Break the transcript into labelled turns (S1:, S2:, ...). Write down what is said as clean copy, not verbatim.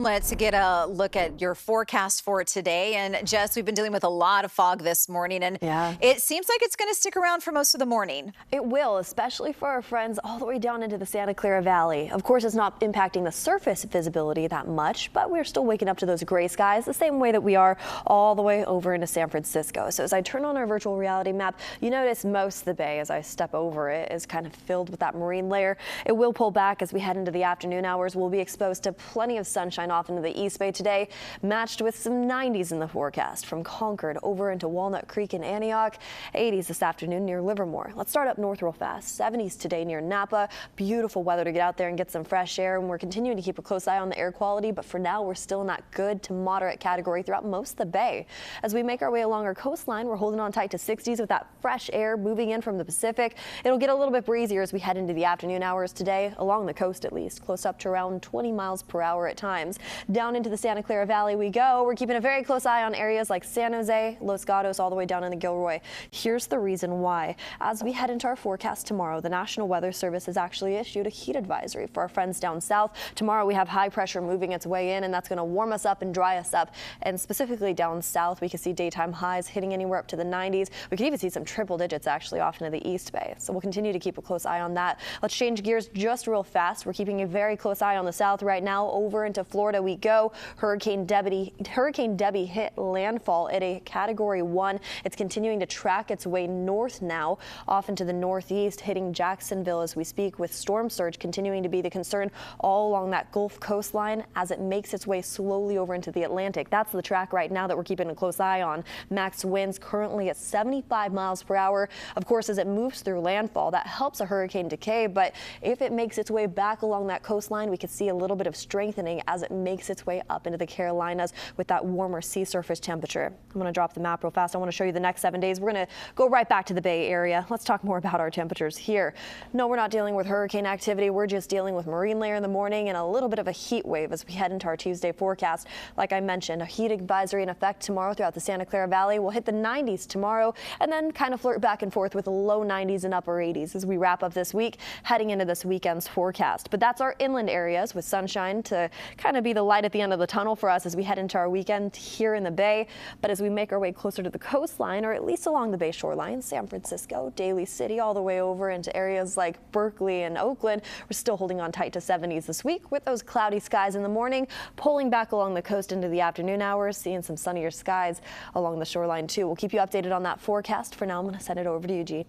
S1: Let's get a look at your forecast for today. And Jess, we've been dealing with a lot of fog this morning, and
S2: Yeah,
S1: it seems like it's going to stick around for most of the morning.
S2: it will, especially for our friends all the way down into the Santa Clara Valley. Of course, it's not impacting the surface visibility that much, but we're still waking up to those gray skies the same way that we are all the way over into San Francisco. So as I turn on our virtual reality map, you notice most of the bay as I step over it is kind of filled with that marine layer. It will pull back as we head into the afternoon hours. We'll be exposed to plenty of sunshine off into the East Bay today, matched with some 90s in the forecast from Concord over into Walnut Creek and Antioch. 80s this afternoon near Livermore. Let's start up north real fast. 70s today near Napa. Beautiful weather to get out there and get some fresh air, and we're continuing to keep a close eye on the air quality, but for now we're still in that good to moderate category throughout most of the bay. As we make our way along our coastline, we're holding on tight to 60s with that fresh air moving in from the Pacific. It'll get a little bit breezier as we head into the afternoon hours today, along the coast at least, close up to around 20 miles per hour at times. Down into the Santa Clara Valley we go. We're keeping a very close eye on areas like San Jose, Los Gatos, all the way down in the Gilroy. Here's the reason why. As we head into our forecast tomorrow, the National Weather Service has actually issued a heat advisory for our friends down south. Tomorrow we have high pressure moving its way in, and that's going to warm us up and dry us up. And specifically down south, we can see daytime highs hitting anywhere up to the 90s. We could even see some triple digits actually off into the East Bay. So we'll continue to keep a close eye on that. Let's change gears just real fast. We're keeping a very close eye on the south right now. Over into Florida we go. Hurricane Debbie hit landfall at a Category 1. It's continuing to track its way north now, off into the northeast, hitting Jacksonville as we speak, with storm surge continuing to be the concern all along that Gulf coastline as it makes its way slowly over into the Atlantic. That's the track right now that we're keeping a close eye on. Max winds currently at 75 miles per hour. Of course, as it moves through landfall, that helps a hurricane decay, but if it makes its way back along that coastline, we could see a little bit of strengthening as it makes its way up into the Carolinas with that warmer sea surface temperature. I'm going to drop the map real fast. I want to show you the next 7 days. We're going to go right back to the Bay Area. Let's talk more about our temperatures here. No, we're not dealing with hurricane activity. We're just dealing with marine layer in the morning and a little bit of a heat wave as we head into our Tuesday forecast. Like I mentioned, a heat advisory in effect tomorrow throughout the Santa Clara Valley. We'll hit the 90s tomorrow and then kind of flirt back and forth with the low 90s and upper 80s as we wrap up this week, heading into this weekend's forecast. But that's our inland areas with sunshine to kind of be the light at the end of the tunnel for us as we head into our weekend here in the Bay. But as we make our way closer to the coastline, or at least along the Bay shoreline, San Francisco, Daly City, all the way over into areas like Berkeley and Oakland, we're still holding on tight to 70s this week with those cloudy skies in the morning, pulling back along the coast into the afternoon hours, seeing some sunnier skies along the shoreline too. We'll keep you updated on that forecast. For now, I'm going to send it over to you, G.